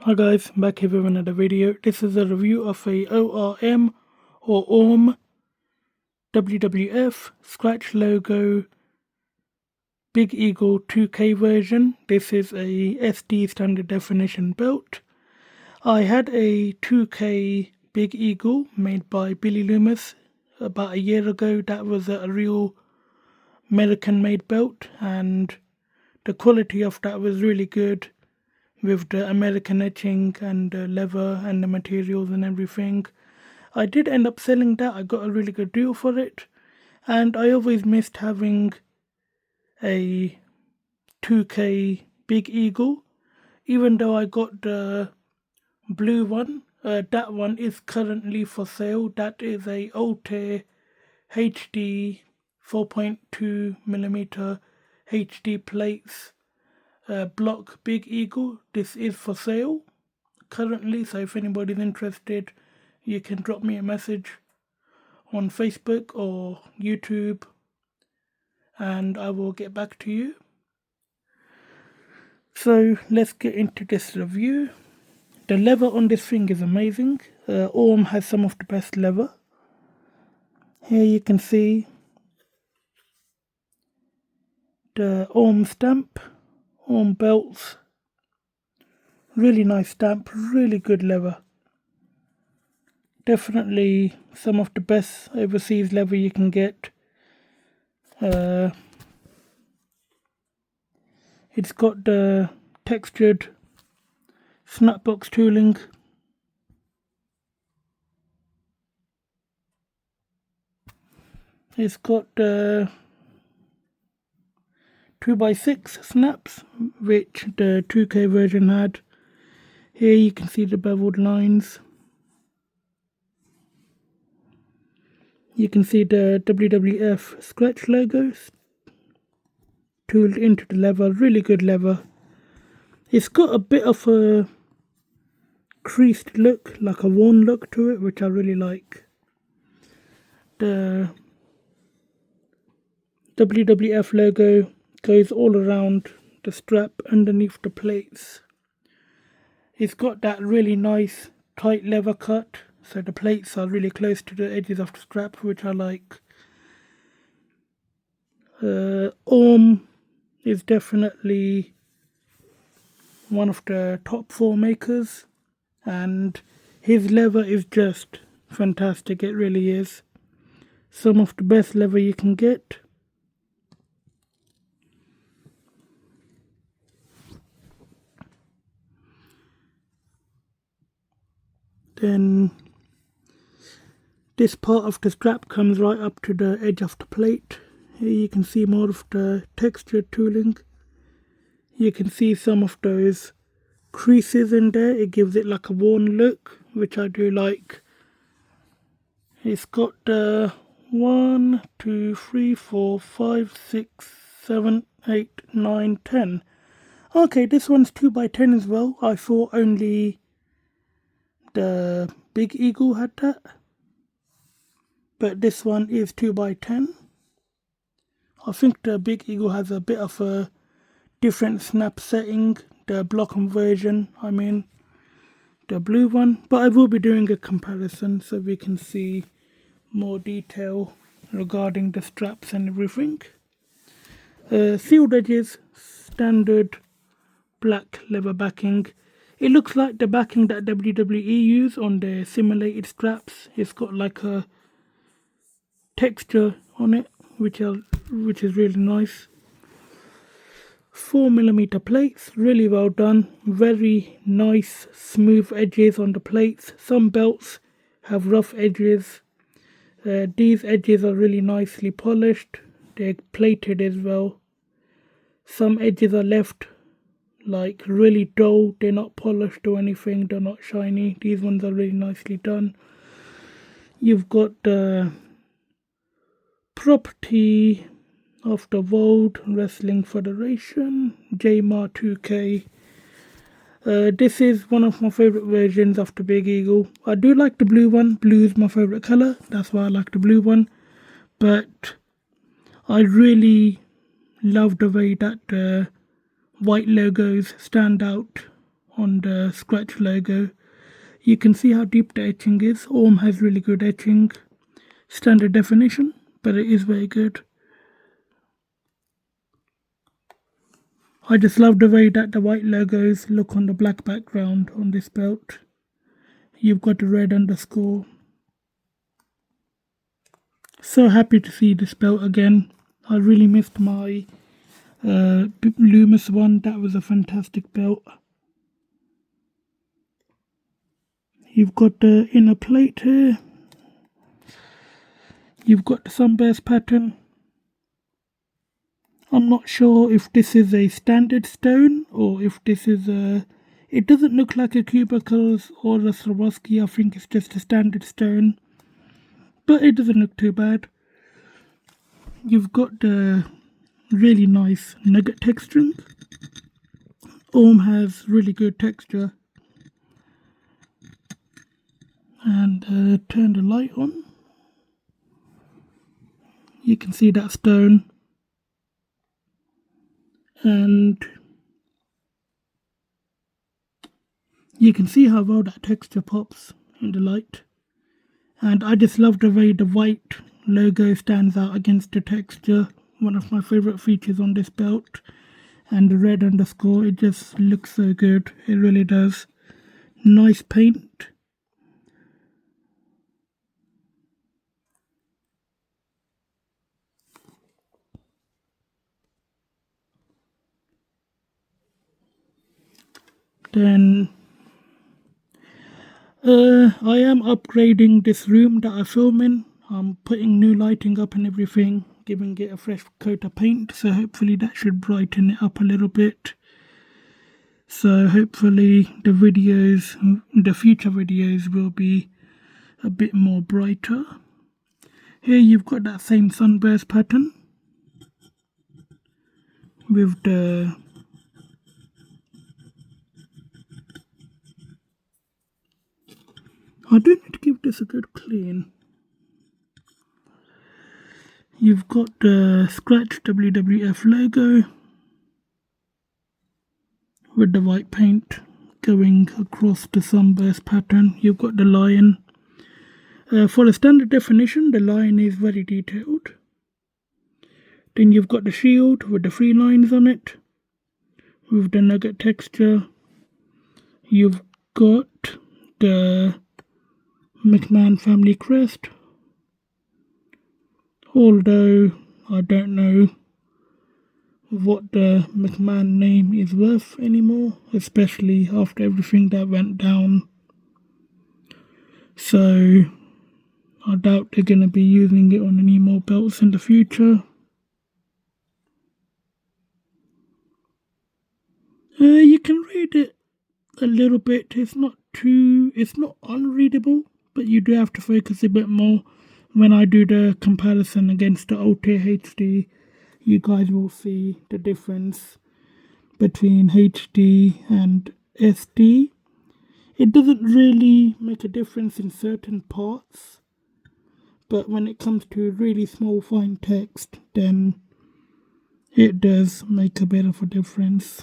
Hi guys, back here with another video. This is a review of a ORM or ORM WWF scratch logo Big Eagle 2K version. This is a SD standard definition belt. I had a 2K Big Eagle made by Billy Loomis about a year ago. That was a real American made belt and the quality of that was really good, with the American etching and the leather and the materials and everything. I did end up selling that. I got a really good deal for it, and I always missed having a 2K Big Eagle, even though I got the blue one. That one is currently for sale. That is a Altair HD 4.2mm HD plates block Big Eagle. This is for sale currently, so if anybody's interested, you can drop me a message on Facebook or YouTube and I will get back to you. So let's get into this review. The leather on this thing is amazing. ORM has some of the best leather. Here you can see the ORM stamp, ORM belts. Really nice stamp, really good leather. Definitely some of the best overseas leather you can get. It's got the textured snapbox tooling. It's got the 2x6 snaps, which the 2K version had. Here you can see the beveled lines. You can see the WWF scratch logos tooled into the leather. Really good leather. It's got a bit of a creased look, like a worn look to it, which I really like. The WWF logo goes all around the strap underneath the plates. It's got that really nice tight leather cut, so the plates are really close to the edges of the strap, which I like. ORM is definitely one of the top 4 makers, and his leather is just fantastic. It really is. Some of the best leather you can get. Then this part of the strap comes right up to the edge of the plate. Here you can see more of the textured tooling. You can see some of those creases in there. It gives it like a worn look, which I do like. It's got 1, 2, 3, 4, 5, 6, 7, 8, 9, 10. Okay, this one's 2x10 as well. I thought only the Big Eagle had that, but this one is 2x10. I think the Big Eagle has a bit of a different snap setting, the Blockham version, I mean the blue one, but I will be doing a comparison so we can see more detail regarding the straps and everything. Sealed edges, standard black leather backing. It looks like the backing that WWE use on their simulated straps. It's got like a texture on it, which is really nice. 4mm plates, really well done. Very nice smooth edges on the plates. Some belts have rough edges. These edges are really nicely polished. They're plated as well. Some edges are left like really dull. They're not polished or anything. They're not shiny. These ones are really nicely done. You've got the property of the World Wrestling Federation, JMAR 2K. This is one of my favourite versions of the Big Eagle. I do like the blue one. Blue is my favourite colour. That's why I like the blue one. But I really love the way that the white logos stand out on the scratch logo. You can see how deep the etching is. ORM has really good etching. Standard definition, but it is very good. I just love the way that the white logos look on the black background on this belt. You've got a red underscore. So happy to see this belt again. I really missed my Loomis one. That was a fantastic belt. You've got the inner plate here. You've got the sunburst pattern. I'm not sure if this is a standard stone or if this is a... It doesn't look like a cubicles or a Swarovski. I think it's just a standard stone. But it doesn't look too bad. You've got the really nice nugget texturing. ORM has really good texture. And turn the light on. You can see that stone. And you can see how well that texture pops in the light. And I just love the way the white logo stands out against the texture. One of my favorite features on this belt. And the red underscore, it just looks so good. It really does. Nice paint. Then I am upgrading this room that I film in. I'm putting new lighting up and everything, giving it a fresh coat of paint, so hopefully that should brighten it up a little bit. So hopefully the future videos will be a bit more brighter. Here you've got that same sunburst pattern with the I do need to give this a good clean. You've got the scratch WWF logo with the white paint going across the sunburst pattern. You've got the lion. For the standard definition, the lion is very detailed. Then you've got the shield with the 3 lines on it with the nugget texture. You've got the McMahon family crest, although I don't know what the McMahon name is worth anymore, especially after everything that went down. So I doubt they're going to be using it on any more belts in the future. You can read it a little bit. It's not unreadable, but you do have to focus a bit more. When I do the comparison against the Ultra HD, you guys will see the difference between HD and SD. It doesn't really make a difference in certain parts, but when it comes to really small fine text, then it does make a bit of a difference.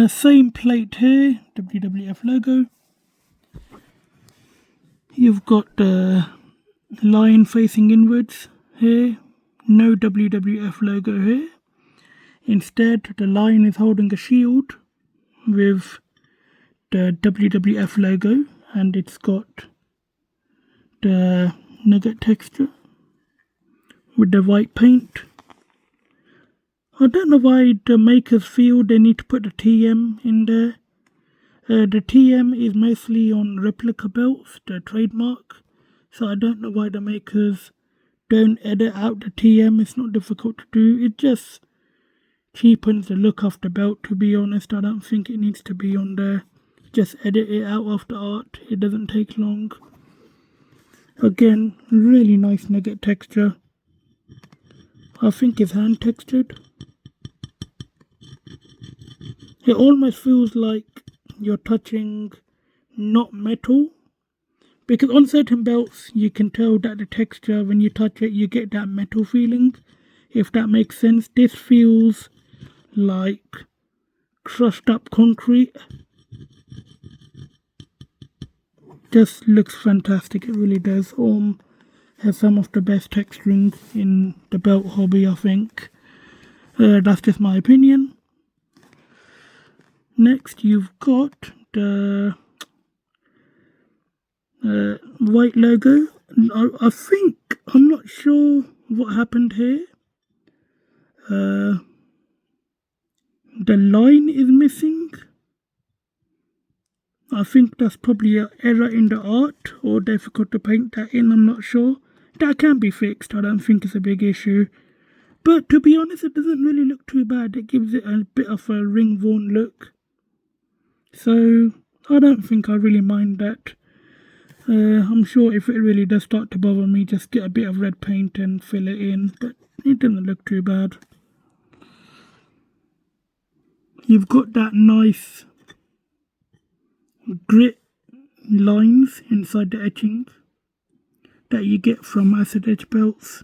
Same plate here, WWF logo. You've got the lion facing inwards here, no WWF logo here. Instead, the lion is holding a shield with the WWF logo, and it's got the nugget texture with the white paint. I don't know why the makers feel they need to put the TM in there. The TM is mostly on replica belts, the trademark. So I don't know why the makers don't edit out the TM. It's not difficult to do. It just cheapens the look of the belt, to be honest. I don't think it needs to be on there. Just edit it out of the art. It doesn't take long. Again, really nice nugget texture. I think it's hand textured. It almost feels like you're touching not metal, because on certain belts you can tell that the texture, when you touch it, you get that metal feeling, if that makes sense. This feels like crushed up concrete. Just looks fantastic, it really does. ORM has some of the best texturing in the belt hobby, I think. That's just my opinion. Next you've got the white logo. I think, I'm not sure what happened here. The line is missing. I think that's probably an error in the art, or they forgot to paint that in, I'm not sure. That can be fixed, I don't think it's a big issue. But to be honest, it doesn't really look too bad. It gives it a bit of a ring-worn look. So I don't think I really mind that. I'm sure if it really does start to bother me, just get a bit of red paint and fill it in. But it doesn't look too bad. You've got that nice grit lines inside the etching that you get from acid etch belts.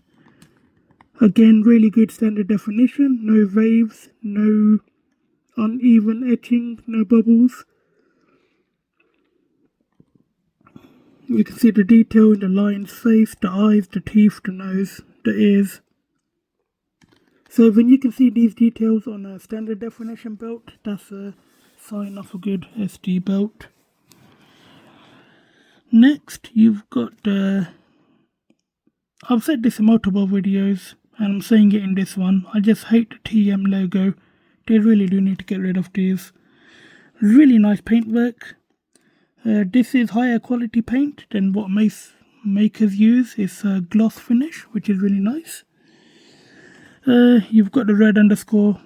Again, really good standard definition, no waves, no uneven etching, no bubbles. You can see the detail in the lion's face, the eyes, the teeth, the nose, the ears. So when you can see these details on a standard definition belt, that's a sign of a good SD belt. Next, you've got the... I've said this in multiple videos, and I'm saying it in this one. I just hate the TM logo. They really do need to get rid of these. Really nice paintwork. This is higher quality paint than what makers use. It's a gloss finish, which is really nice. You've got the red underscore,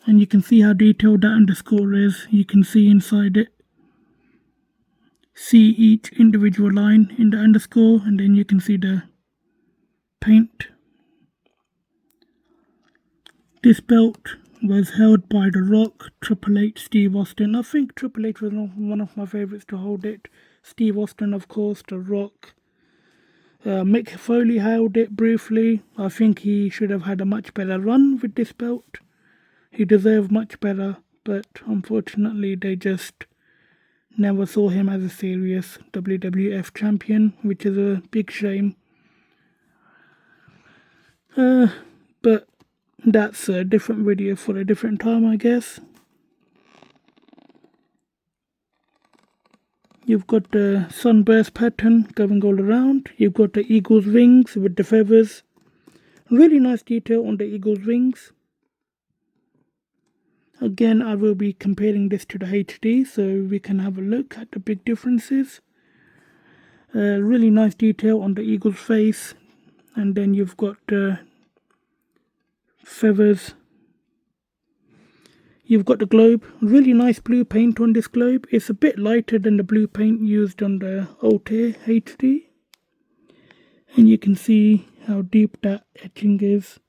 and you can see how detailed that underscore is. You can see inside it. See each individual line in the underscore, and then you can see the paint. This belt was held by The Rock, Triple H, Steve Austin. I think Triple H was one of my favourites to hold it. Steve Austin, of course, The Rock. Mick Foley held it briefly. I think he should have had a much better run with this belt. He deserved much better, but unfortunately they just never saw him as a serious WWF champion, which is a big shame. But that's a different video for a different time, I guess. You've got the sunburst pattern going all around. You've got the eagle's wings with the feathers. Really nice detail on the eagle's wings. Again, I will be comparing this to the HD so we can have a look at the big differences. Really nice detail on the eagle's face. And then you've got the feathers. You've got the globe. Really nice blue paint on this globe. It's a bit lighter than the blue paint used on the Altair HD. And you can see how deep that etching is.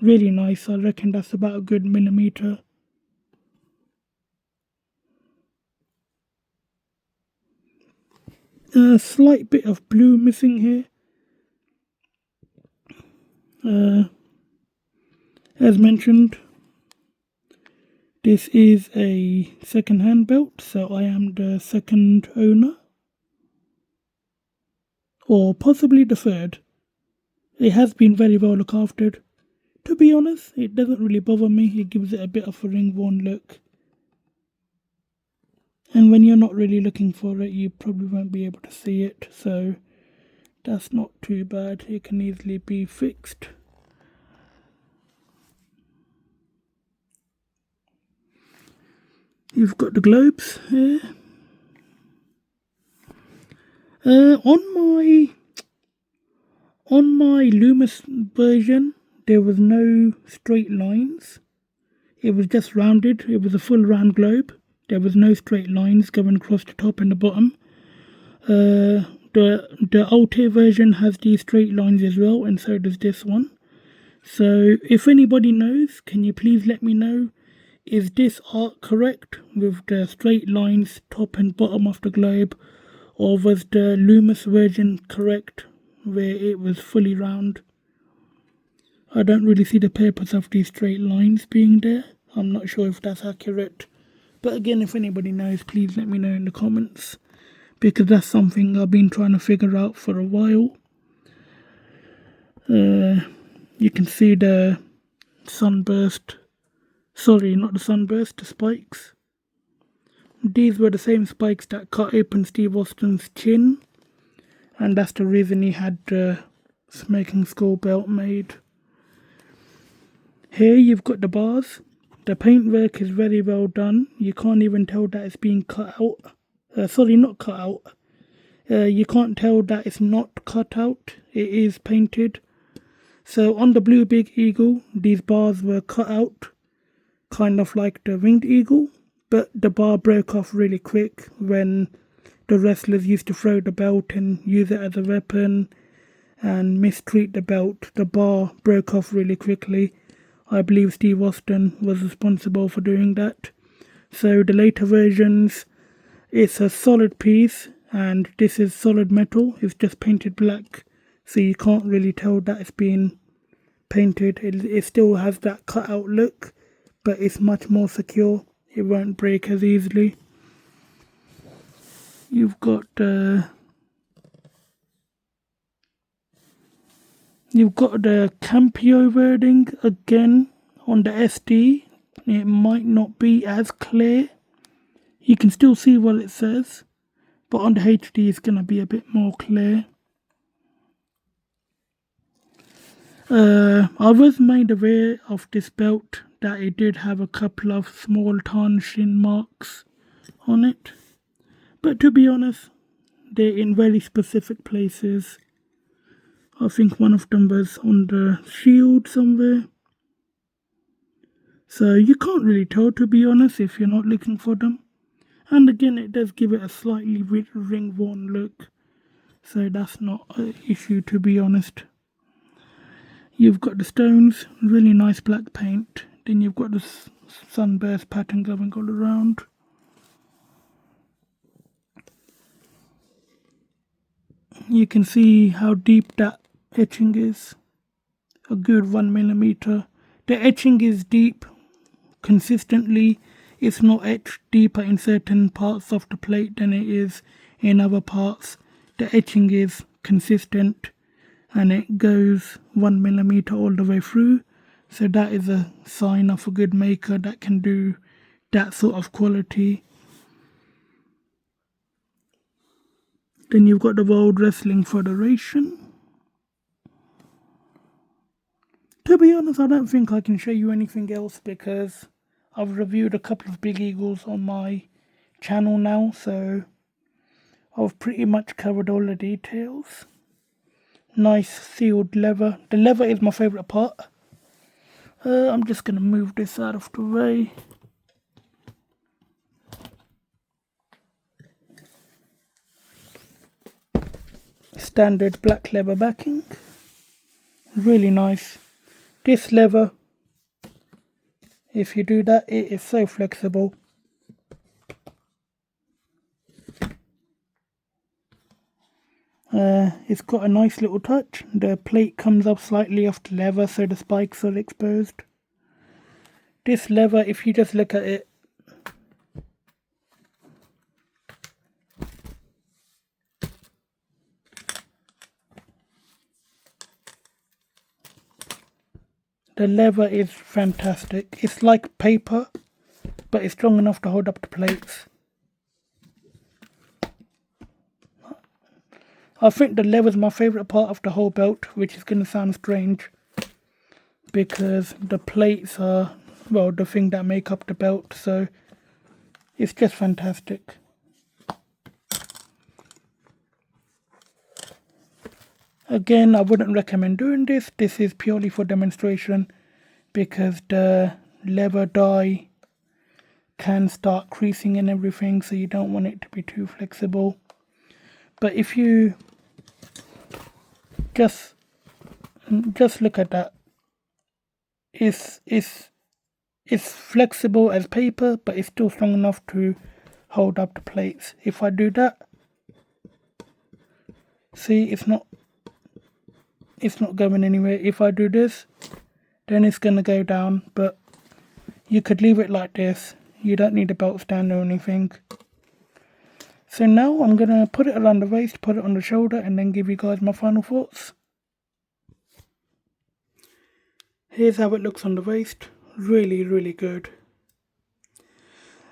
Really nice. I reckon that's about a good millimeter. A slight bit of blue missing here. As mentioned, this is a second-hand belt, so I am the second owner. Or possibly the third. It has been very well looked after. To be honest, it doesn't really bother me. It gives it a bit of a ring-worn look. And when you're not really looking for it, you probably won't be able to see it. So that's not too bad. It can easily be fixed. You've got the globes here. On my Loomis version, there was no straight lines. It was just rounded. It was a full round globe. There was no straight lines going across the top and the bottom. The Altair version has these straight lines as well, and so does this one. So if anybody knows, can you please let me know? Is this art correct with the straight lines top and bottom of the globe, or was the Loomis version correct where it was fully round? I don't really see the purpose of these straight lines being there. I'm not sure if that's accurate. But again, if anybody knows, please let me know in the comments, because that's something I've been trying to figure out for a while. You can see the sunburst. Sorry, not the sunburst, the spikes. These were the same spikes that cut open Steve Austin's chin, and that's the reason he had the smoking skull belt made. Here you've got the bars. The paintwork is very well done. You can't even tell that it's been cut out. Sorry, not cut out. You can't tell that it's not cut out. It is painted. So on the Blue Big Eagle, these bars were cut out, kind of like the Winged Eagle, but the bar broke off really quick when the wrestlers used to throw the belt and use it as a weapon and mistreat the belt. The bar broke off really quickly. I believe Steve Austin was responsible for doing that. So the later versions, it's a solid piece, and this is solid metal. It's just painted black, so you can't really tell that it's been painted. It still has that cut out look, but it's much more secure. It won't break as easily. You've got the Campio wording again on the SD. It might not be as clear. You can still see what it says, but on the HD it's gonna be a bit more clear. I was made aware of this belt that it did have a couple of small tarnishing marks on it, but to be honest, they're in very specific places. I think one of them was on the shield somewhere. So you can't really tell, to be honest, if you're not looking for them. And again, it does give it a slightly ring-worn look, so that's not an issue, to be honest. You've got the stones, really nice black paint. Then you've got the sunburst pattern going all around. You can see how deep that etching is. A good 1mm. The etching is deep consistently. It's not etched deeper in certain parts of the plate than it is in other parts. The etching is consistent and it goes 1mm all the way through. So that is a sign of a good maker that can do that sort of quality. Then you've got the World Wrestling Federation. To be honest, I don't think I can show you anything else because I've reviewed a couple of Big Eagles on my channel now, so I've pretty much covered all the details. Nice sealed leather. The leather is my favourite part. I'm just going to move this out of the way. Standard black leather backing. Really nice. This leather, if you do that, it is so flexible. It's got a nice little touch. The plate comes up slightly off the leather so the spikes are exposed. This leather, if you just look at it, the leather is fantastic. It's like paper, but it's strong enough to hold up the plates. I think the leather is my favourite part of the whole belt, which is going to sound strange, because the plates are, well, the thing that make up the belt, so it's just fantastic. Again, I wouldn't recommend doing this. This is purely for demonstration, because the leather dye can start creasing and everything, so you don't want it to be too flexible. But if you just look at that, it's flexible as paper, but it's still strong enough to hold up the plates. If I do that, see, it's not going anywhere. If I do this, then it's gonna go down. But You could leave it like this. You don't need a belt stand or anything. So now I'm going to put it around the waist, put it on the shoulder, and then give you guys my final thoughts. Here's how it looks on the waist. Really, really good.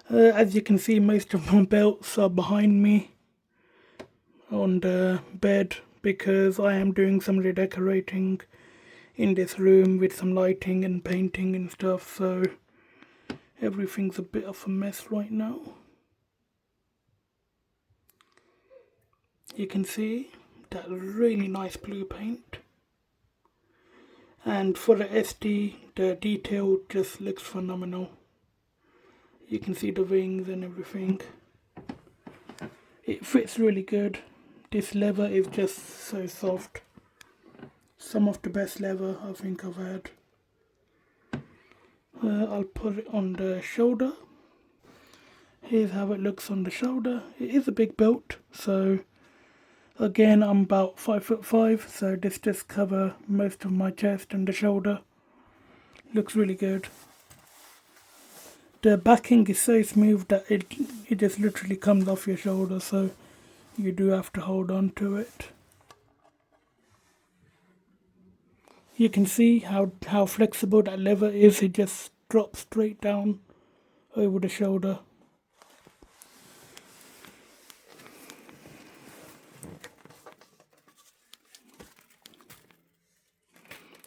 As you can see, most of my belts are behind me on the bed because I am doing some redecorating in this room with some lighting and painting and stuff, so everything's a bit of a mess right now. You can see that really nice blue paint, and for the SD, the detail just looks phenomenal. You can see the wings and everything. It fits really good. This leather is just so soft. Some of the best leather I think I've had. I'll put it on the shoulder. Here's how it looks on the shoulder. It is a big belt, so again I'm about 5'5", so this just covers most of my chest and the shoulder. Looks really good. The backing is so smooth that it just literally comes off your shoulder, so you do have to hold on to it. You can see how flexible that leather is. It just drops straight down over the shoulder.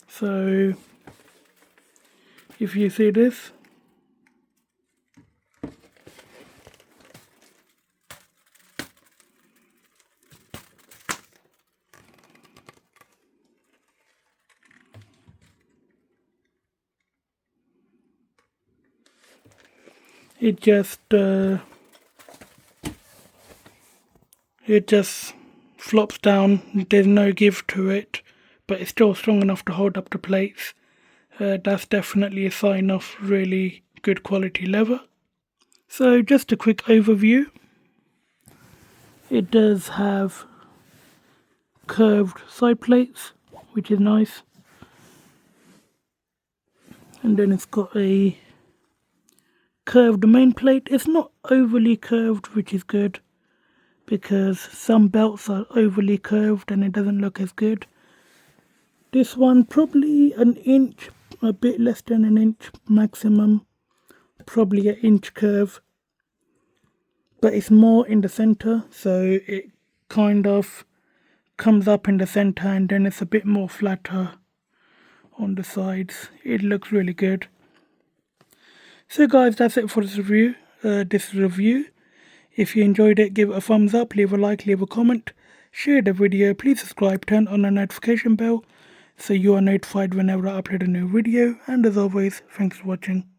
So if you see this, it just flops down. There's no give to it, but it's still strong enough to hold up the plates. That's definitely a sign of really good quality leather. So just a quick overview. It does have curved side plates, which is nice. And then it's got a curved main plate. It's not overly curved, which is good, because some belts are overly curved and it doesn't look as good. This one probably an inch, a bit less than an inch maximum, probably an inch curve, but it's more in the center, so it kind of comes up in the center and then it's a bit more flatter on the sides. It looks really good. So guys, that's it for this review. If you enjoyed it, give it a thumbs up, leave a like, leave a comment, share the video, please subscribe, turn on the notification bell so you are notified whenever I upload a new video, and as always, thanks for watching.